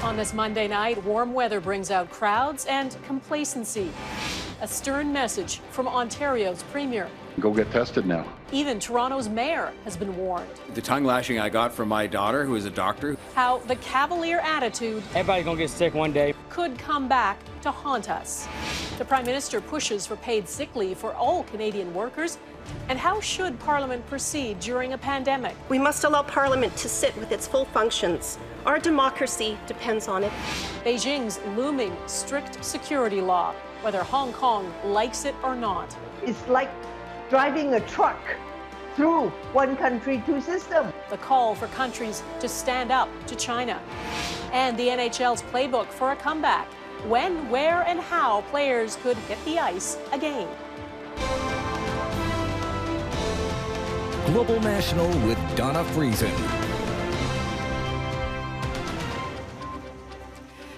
On this Monday night, warm weather brings out crowds and complacency. A stern message from Ontario's premier. Go get tested now. Even Toronto's mayor has been warned. The tongue lashing I got from my daughter, who is a doctor. How the cavalier attitude everybody's gonna get sick one day could come back to haunt us. The Prime Minister pushes for paid sick leave for all Canadian workers. And how should Parliament proceed during a pandemic? We must allow Parliament to sit with its full functions. Our democracy depends on it. Beijing's looming strict security law, whether Hong Kong likes it or not. It's like driving a truck through one country, two systems. The call for countries to stand up to China. And the NHL's playbook for a comeback. When, where, and how players could hit the ice again. Global National with Donna Friesen.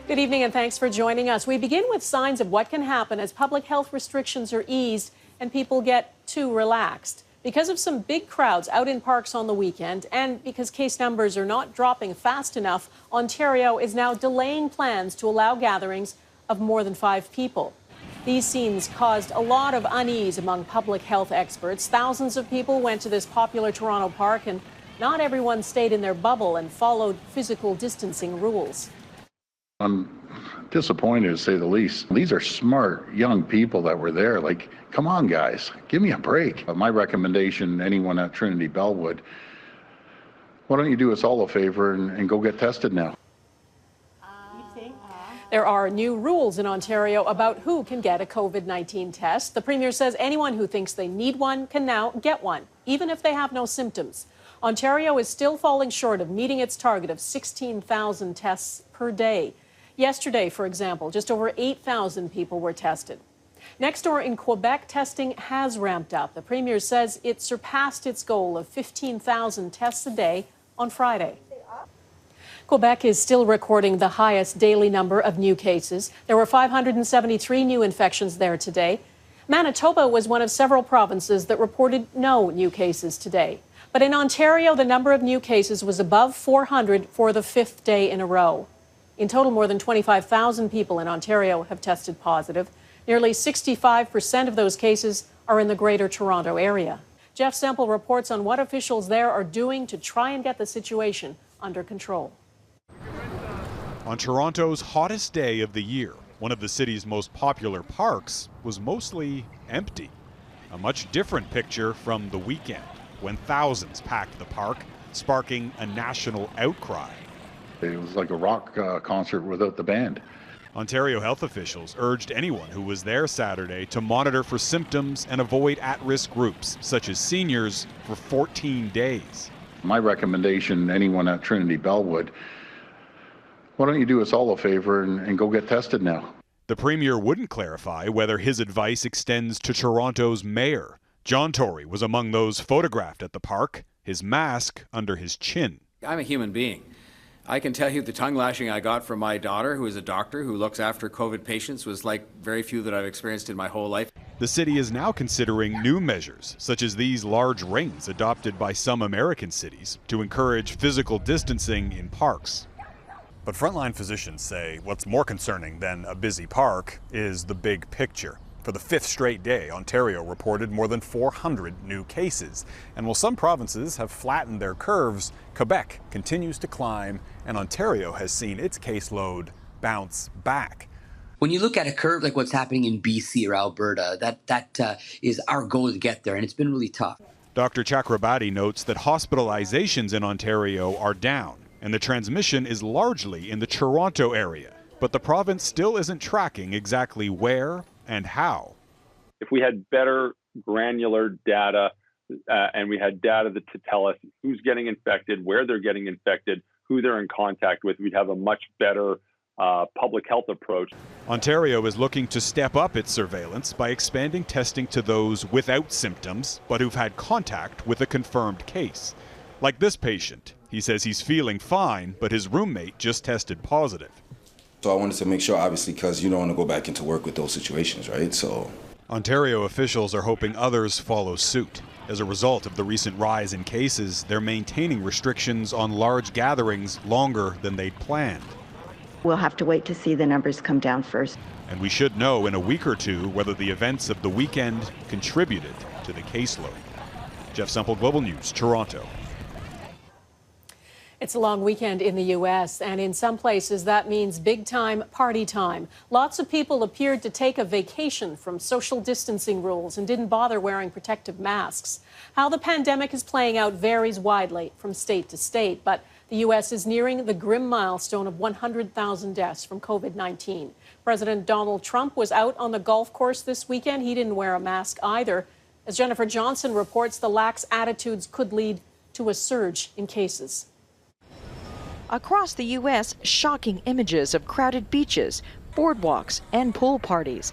Good evening and thanks for joining us. We begin with signs of what can happen as public health restrictions are eased and people get too relaxed. Because of some big crowds out in parks on the weekend and because case numbers are not dropping fast enough, Ontario is now delaying plans to allow gatherings of more than 5 people. These scenes caused a lot of unease among public health experts. Thousands of people went to this popular Toronto park, and not everyone stayed in their bubble and followed physical distancing rules. I'm disappointed, to say the least. These are smart, young people that were there. Like, come on, guys, give me a break. My recommendation, anyone at Trinity Bellwood, why don't you do us all a favor and go get tested now? There are new rules in Ontario about who can get a COVID-19 test. The Premier says anyone who thinks they need one can now get one, even if they have no symptoms. Ontario is still falling short of meeting its target of 16,000 tests per day. Yesterday, for example, just over 8,000 people were tested. Next door in Quebec, testing has ramped up. The Premier says it surpassed its goal of 15,000 tests a day on Friday. Quebec is still recording the highest daily number of new cases. There were 573 new infections there today. Manitoba was one of several provinces that reported no new cases today. But in Ontario, the number of new cases was above 400 for the 5th day in a row. In total, more than 25,000 people in Ontario have tested positive. Nearly 65% of those cases are in the Greater Toronto area. Jeff Semple reports on what officials there are doing to try and get the situation under control. On Toronto's hottest day of the year, one of the city's most popular parks was mostly empty. A much different picture from the weekend, when thousands packed the park, sparking a national outcry. It was like a rock concert without the band. Ontario health officials urged anyone who was there Saturday to monitor for symptoms and avoid at-risk groups, such as seniors, for 14 days. My recommendation, anyone at Trinity Bellwood, why don't you do us all a favor and go get tested now? The Premier wouldn't clarify whether his advice extends to Toronto's mayor. John Tory was among those photographed at the park, his mask under his chin. I'm a human being. I can tell you the tongue lashing I got from my daughter, who is a doctor who looks after COVID patients, was like very few that I've experienced in my whole life. The city is now considering new measures, such as these large rings adopted by some American cities to encourage physical distancing in parks. But frontline physicians say what's more concerning than a busy park is the big picture. For the 5th straight day, Ontario reported more than 400 new cases. And while some provinces have flattened their curves, Quebec continues to climb, and Ontario has seen its caseload bounce back. When you look at a curve like what's happening in BC or Alberta, that is our goal to get there, and it's been really tough. Dr. Chakrabarti notes that hospitalizations in Ontario are down, and the transmission is largely in the Toronto area. But the province still isn't tracking exactly where and how. If we had better granular data and we had data to tell us who's getting infected, where they're getting infected, who they're in contact with, we'd have a much better public health approach. Ontario is looking to step up its surveillance by expanding testing to those without symptoms but who've had contact with a confirmed case. Like this patient. He says he's feeling fine, but his roommate just tested positive. So I wanted to make sure, obviously, because you don't want to go back into work with those situations, right? So Ontario officials are hoping others follow suit. As a result of the recent rise in cases, they're maintaining restrictions on large gatherings longer than they'd planned. We'll have to wait to see the numbers come down first. And we should know in a week or two whether the events of the weekend contributed to the caseload. Jeff Semple, Global News, Toronto. It's a long weekend in the U.S., and in some places that means big-time party time. Lots of people appeared to take a vacation from social distancing rules and didn't bother wearing protective masks. How the pandemic is playing out varies widely from state to state, but the U.S. is nearing the grim milestone of 100,000 deaths from COVID-19. President Donald Trump was out on the golf course this weekend. He didn't wear a mask either. As Jennifer Johnson reports, the lax attitudes could lead to a surge in cases. Across the U.S., shocking images of crowded beaches, boardwalks, and pool parties.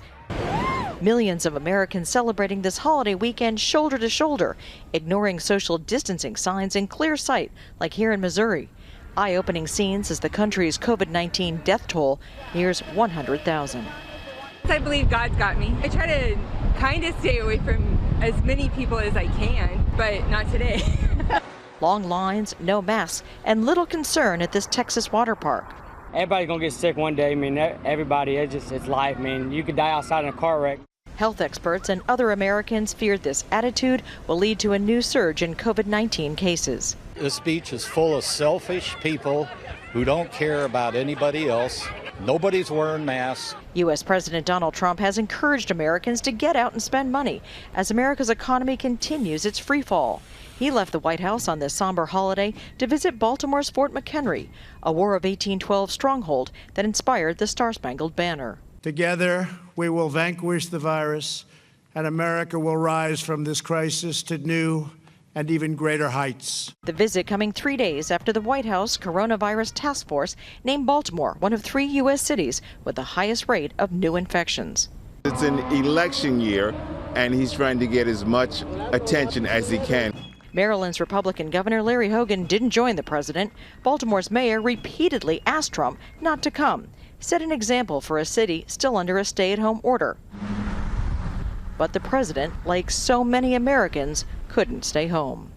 Millions of Americans celebrating this holiday weekend shoulder to shoulder, ignoring social distancing signs in clear sight, like here in Missouri. Eye-opening scenes as the country's COVID-19 death toll nears 100,000. I believe God's got me. I try to kind of stay away from as many people as I can, but not today. Long lines, no masks, and little concern at this Texas water park. Everybody's gonna get sick one day. I mean, everybody, it's life. I mean, you could die outside in a car wreck. Health experts and other Americans feared this attitude will lead to a new surge in COVID-19 cases. This beach is full of selfish people who don't care about anybody else. Nobody's wearing masks. U.S. President Donald Trump has encouraged Americans to get out and spend money as America's economy continues its free fall. He left the White House on this somber holiday to visit Baltimore's Fort McHenry, a War of 1812 stronghold that inspired the Star-Spangled Banner. Together, we will vanquish the virus, and America will rise from this crisis to new and even greater heights. The visit coming 3 days after the White House Coronavirus Task Force named Baltimore one of 3 U.S. cities with the highest rate of new infections. It's an election year, and he's trying to get as much attention as he can. Maryland's Republican Governor Larry Hogan didn't join the president. Baltimore's mayor repeatedly asked Trump not to come, set an example for a city still under a stay-at-home order. But the president, like so many Americans, couldn't stay home.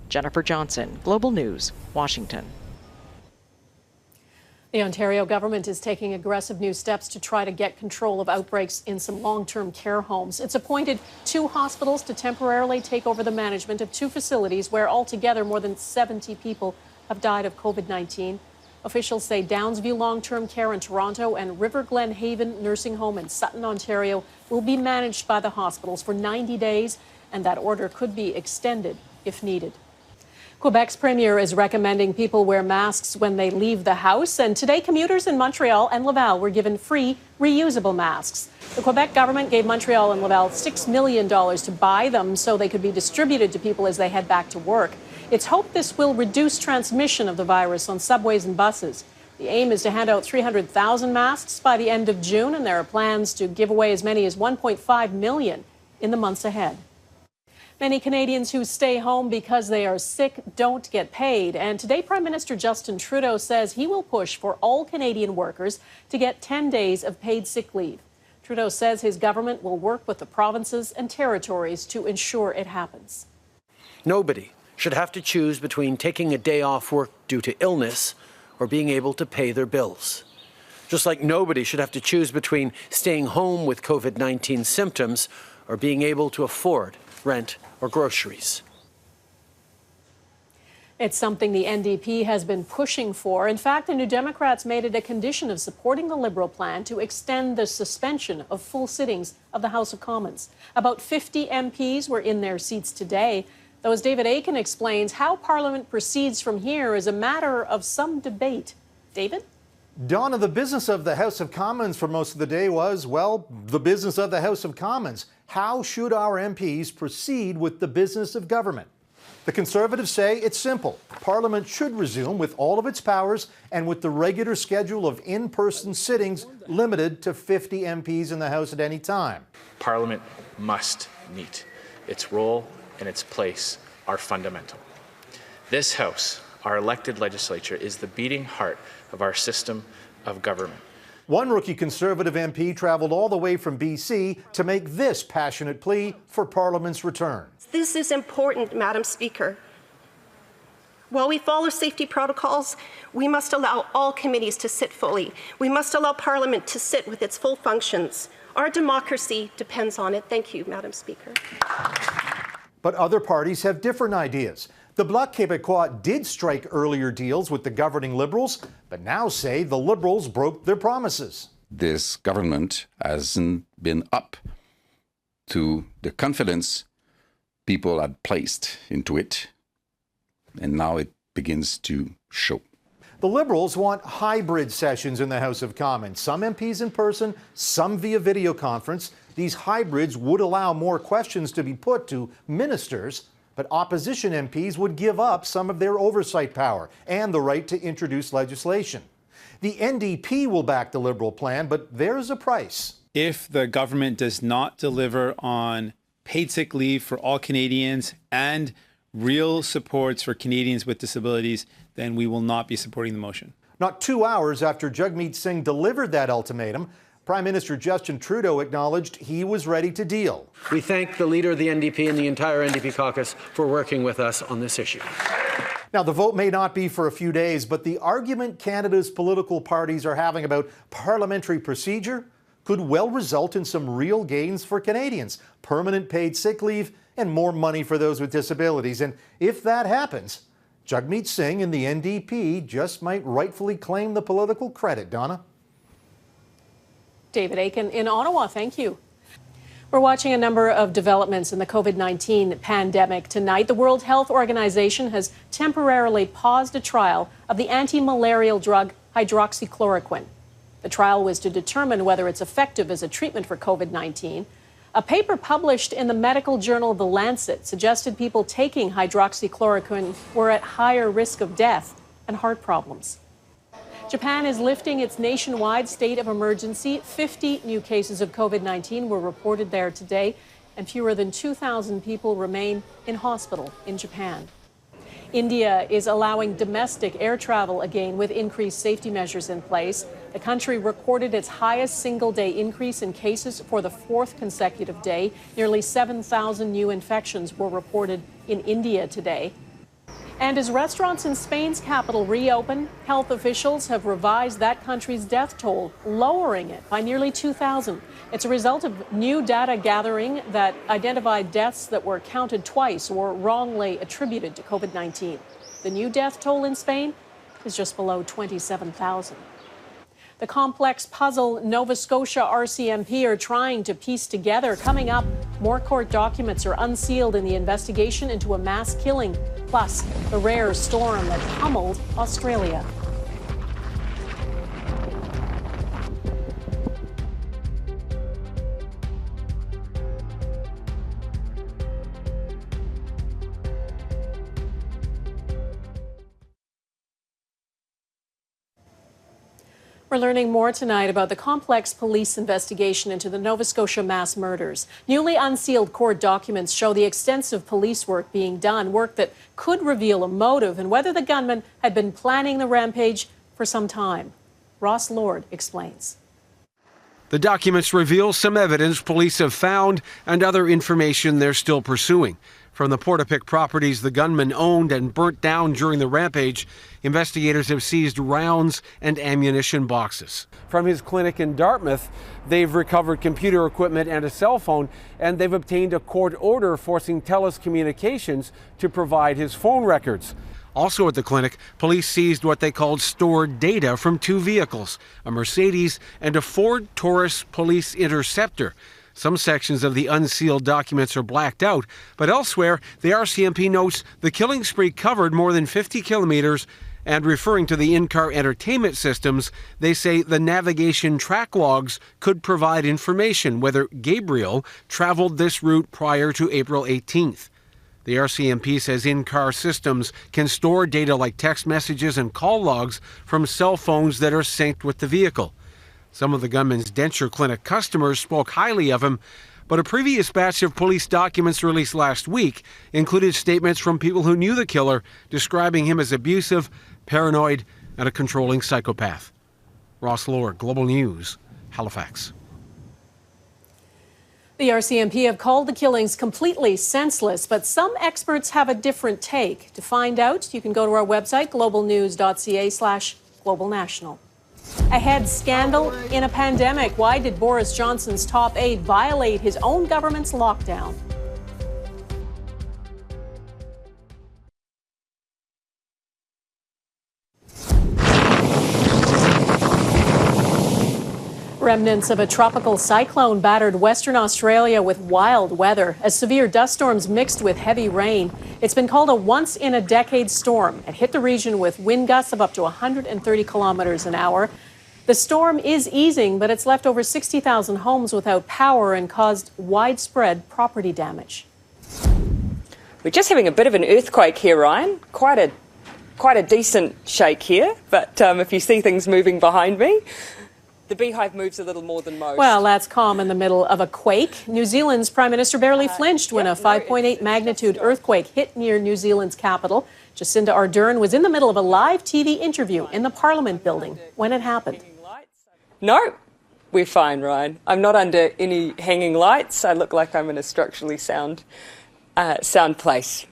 Jennifer Johnson, Global News, Washington. The Ontario government is taking aggressive new steps to try to get control of outbreaks in some long-term care homes. It's appointed 2 hospitals to temporarily take over the management of 2 facilities where altogether more than 70 people have died of COVID-19. Officials say Downsview Long-Term Care in Toronto and River Glen Haven Nursing Home in Sutton, Ontario will be managed by the hospitals for 90 days, and that order could be extended if needed. Quebec's premier is recommending people wear masks when they leave the house, and today commuters in Montreal and Laval were given free reusable masks. The Quebec government gave Montreal and Laval $6 million to buy them so they could be distributed to people as they head back to work. It's hoped this will reduce transmission of the virus on subways and buses. The aim is to hand out 300,000 masks by the end of June, and there are plans to give away as many as 1.5 million in the months ahead. Many Canadians who stay home because they are sick don't get paid. And today, Prime Minister Justin Trudeau says he will push for all Canadian workers to get 10 days of paid sick leave. Trudeau says his government will work with the provinces and territories to ensure it happens. Nobody should have to choose between taking a day off work due to illness or being able to pay their bills. Just like nobody should have to choose between staying home with COVID-19 symptoms or being able to afford rent or groceries. It's something the NDP has been pushing for. In fact, the New Democrats made it a condition of supporting the Liberal plan to extend the suspension of full sittings of the House of Commons. About 50 MPs were in their seats today. Though, as David Akin explains, how Parliament proceeds from here is a matter of some debate. David? Donna, the business of the House of Commons for most of the day was, well, the business of the House of Commons. How should our MPs proceed with the business of government? The Conservatives say it's simple. Parliament should resume with all of its powers and with the regular schedule of in-person sittings limited to 50 MPs in the House at any time. Parliament must meet. Its role and its place are fundamental. This House, our elected legislature, is the beating heart of our system of government. One rookie Conservative MP traveled all the way from BC to make this passionate plea for Parliament's return. This is important, Madam Speaker. While we follow safety protocols, we must allow all committees to sit fully. We must allow Parliament to sit with its full functions. Our democracy depends on it. Thank you, Madam Speaker. But other parties have different ideas. The Bloc Québécois did strike earlier deals with the governing Liberals, but now say the Liberals broke their promises. This government hasn't been up to the confidence people had placed into it, and now it begins to show. The Liberals want hybrid sessions in the House of Commons. Some MPs in person, some via video conference. These hybrids would allow more questions to be put to ministers, but opposition MPs would give up some of their oversight power and the right to introduce legislation. The NDP will back the Liberal plan, but there's a price. If the government does not deliver on paid sick leave for all Canadians and real supports for Canadians with disabilities, then we will not be supporting the motion. Not 2 hours after Jagmeet Singh delivered that ultimatum, Prime Minister Justin Trudeau acknowledged he was ready to deal. We thank the leader of the NDP and the entire NDP caucus for working with us on this issue. Now, the vote may not be for a few days, but the argument Canada's political parties are having about parliamentary procedure could well result in some real gains for Canadians, permanent paid sick leave and more money for those with disabilities. And if that happens, Jagmeet Singh and the NDP just might rightfully claim the political credit, Donna. David Akin in Ottawa, thank you. We're watching a number of developments in the COVID-19 pandemic tonight. The World Health Organization has temporarily paused a trial of the anti-malarial drug hydroxychloroquine. The trial was to determine whether it's effective as a treatment for COVID-19. A paper published in the medical journal The Lancet suggested people taking hydroxychloroquine were at higher risk of death and heart problems. Japan is lifting its nationwide state of emergency. 50 new cases of COVID-19 were reported there today, and fewer than 2,000 people remain in hospital in Japan. India is allowing domestic air travel again with increased safety measures in place. The country recorded its highest single-day increase in cases for the fourth consecutive day. Nearly 7,000 new infections were reported in India today. And as restaurants in Spain's capital reopen, health officials have revised that country's death toll, lowering it by nearly 2,000. It's a result of new data gathering that identified deaths that were counted twice or wrongly attributed to COVID-19. The new death toll in Spain is just below 27,000. The complex puzzle Nova Scotia RCMP are trying to piece together. Coming up, more court documents are unsealed in the investigation into a mass killing, plus the rare storm that pummeled Australia. We're learning more tonight about the complex police investigation into the Nova Scotia mass murders. Newly unsealed court documents show the extensive police work being done, work that could reveal a motive and whether the gunman had been planning the rampage for some time. Ross Lord explains. The documents reveal some evidence police have found and other information they're still pursuing. From the Portapic properties the gunman owned and burnt down during the rampage, investigators have seized rounds and ammunition boxes. From his clinic in Dartmouth, they've recovered computer equipment and a cell phone, and they've obtained a court order forcing TELUS Communications to provide his phone records. Also at the clinic, police seized what they called stored data from two vehicles, a Mercedes and a Ford Taurus Police Interceptor. Some sections of the unsealed documents are blacked out, but elsewhere, the RCMP notes the killing spree covered more than 50 kilometers, and referring to the in-car entertainment systems, they say the navigation track logs could provide information whether Gabriel traveled this route prior to April 18th. The RCMP says in-car systems can store data like text messages and call logs from cell phones that are synced with the vehicle. Some of the gunman's denture clinic customers spoke highly of him, but a previous batch of police documents released last week included statements from people who knew the killer, describing him as abusive, paranoid, and a controlling psychopath. Ross Lord, Global News, Halifax. The RCMP have called the killings completely senseless, but some experts have a different take. To find out, you can go to our website, globalnews.ca/globalnational. Ahead, scandal in a pandemic. Why did Boris Johnson's top aide violate his own government's lockdown? Remnants of a tropical cyclone battered Western Australia with wild weather as severe dust storms mixed with heavy rain. It's been called a once-in-a-decade storm. It hit the region with wind gusts of up to 130 kilometers an hour. The storm is easing, but it's left over 60,000 homes without power and caused widespread property damage. We're just having a bit of an earthquake here, Ryan. Quite a decent shake here, but if you see things moving behind me, the beehive moves a little more than most. Well, that's calm in the middle of a quake. New Zealand's Prime Minister barely flinched when a 5.8 magnitude earthquake hit near New Zealand's capital. Jacinda Ardern was in the middle of a live TV interview in the Parliament building when it happened. No, we're fine, Ryan. I'm not under any hanging lights. I look like I'm in a structurally sound place.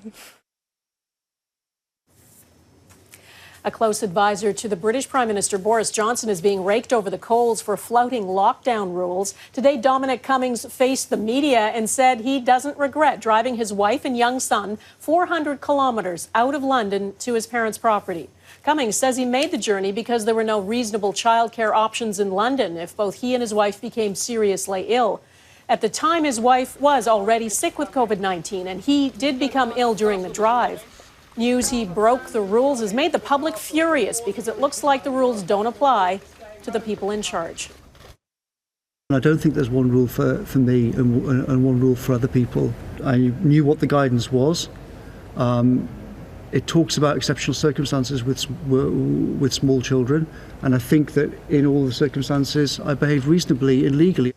A close advisor to the British Prime Minister Boris Johnson is being raked over the coals for flouting lockdown rules. Today, Dominic Cummings faced the media and said he doesn't regret driving his wife and young son 400 kilometres out of London to his parents' property. Cummings says he made the journey because there were no reasonable childcare options in London if both he and his wife became seriously ill. At the time, his wife was already sick with COVID-19, and he did become ill during the drive. News he broke the rules has made the public furious because it looks like the rules don't apply to the people in charge. I don't think there's one rule for me and one rule for other people. I knew what the guidance was. It talks about exceptional circumstances with small children, and I think that in all the circumstances I behaved reasonably and legally.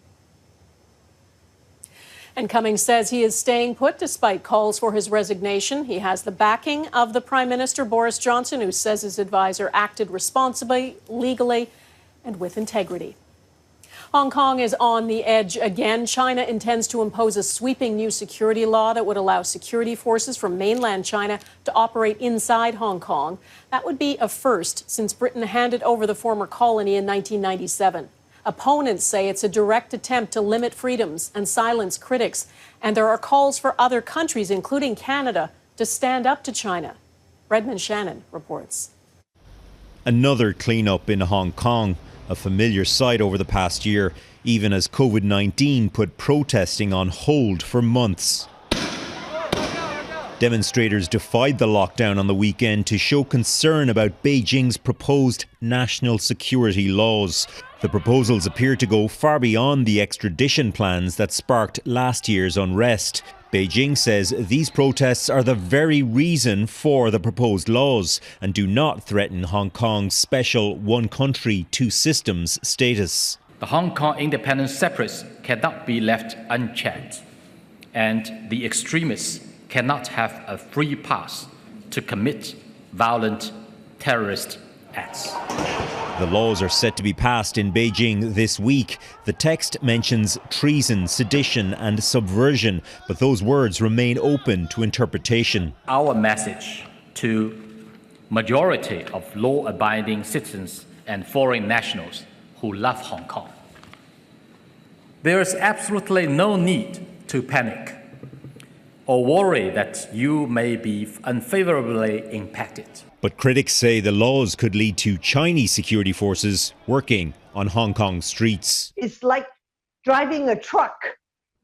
And Cummings says he is staying put despite calls for his resignation. He has the backing of the Prime Minister, Boris Johnson, who says his advisor acted responsibly, legally, and with integrity. Hong Kong is on the edge again. China intends to impose a sweeping new security law that would allow security forces from mainland China to operate inside Hong Kong. That would be a first since Britain handed over the former colony in 1997. Opponents say it's a direct attempt to limit freedoms and silence critics. And there are calls for other countries, including Canada, to stand up to China. Redmond Shannon reports. Another cleanup in Hong Kong, a familiar sight over the past year, even as COVID-19 put protesting on hold for months. Demonstrators defied the lockdown on the weekend to show concern about Beijing's proposed national security laws. The proposals appear to go far beyond the extradition plans that sparked last year's unrest. Beijing says these protests are the very reason for the proposed laws and do not threaten Hong Kong's special one country, two systems status. The Hong Kong independent separatists cannot be left unchecked, and the extremists cannot have a free pass to commit violent terrorist acts. The laws are set to be passed in Beijing this week. The text mentions treason, sedition and subversion, but those words remain open to interpretation. Our message to majority of law-abiding citizens and foreign nationals who love Hong Kong: there is absolutely no need to panic or worry that you may be unfavorably impacted. But critics say the laws could lead to Chinese security forces working on Hong Kong streets. It's like driving a truck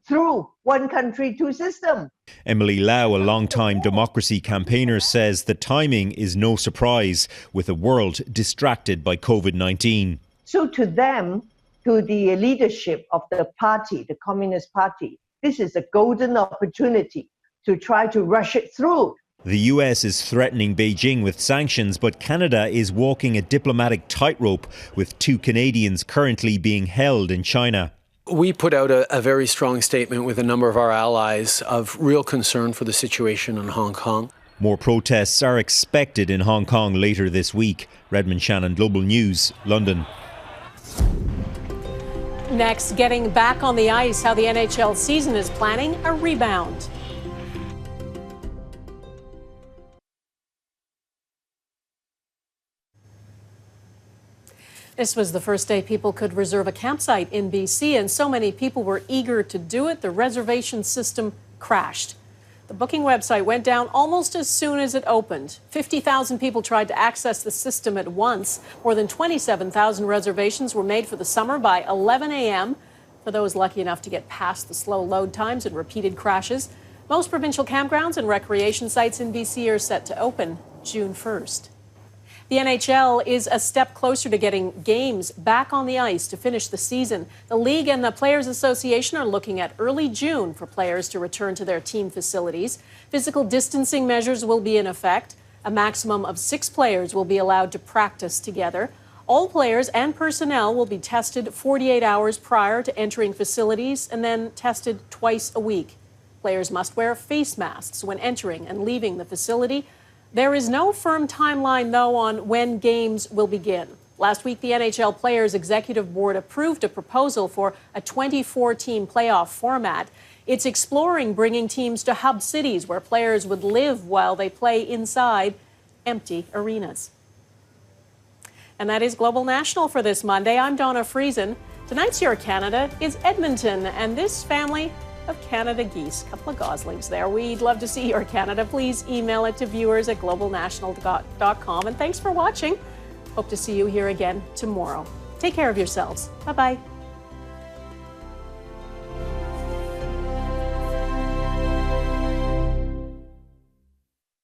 through one country, two systems. Emily Lau, a long-time democracy campaigner, says the timing is no surprise with a world distracted by COVID-19. So to them, to the leadership of the party, the Communist Party, this is a golden opportunity to try to rush it through. The US is threatening Beijing with sanctions, but Canada is walking a diplomatic tightrope with 2 Canadians currently being held in China. We put out a very strong statement with a number of our allies of real concern for the situation in Hong Kong. More protests are expected in Hong Kong later this week. Redmond Shannon, Global News, London. Next, getting back on the ice, how the NHL season is planning a rebound. This was the first day people could reserve a campsite in BC, and so many people were eager to do it, the reservation system crashed. The booking website went down almost as soon as it opened. 50,000 people tried to access the system at once. More than 27,000 reservations were made for the summer by 11 a.m. for those lucky enough to get past the slow load times and repeated crashes. Most provincial campgrounds and recreation sites in BC are set to open June 1st. The NHL is a step closer to getting games back on the ice to finish the season. The league and the Players Association are looking at early June for players to return to their team facilities. Physical distancing measures will be in effect. A maximum of 6 players will be allowed to practice together. All players and personnel will be tested 48 hours prior to entering facilities and then tested twice a week. Players must wear face masks when entering and leaving the facility. There is no firm timeline, though, on when games will begin. Last week, the NHL Players Executive Board approved a proposal for a 24-team playoff format. It's exploring bringing teams to hub cities where players would live while they play inside empty arenas. And that is Global National for this Monday. I'm Donna Friesen. Tonight's Your Canada is Edmonton, and this family of Canada geese. A couple of goslings there. We'd love to see your Canada. Please email it to viewers@globalnational.com. And thanks for watching. Hope to see you here again tomorrow. Take care of yourselves. Bye-bye.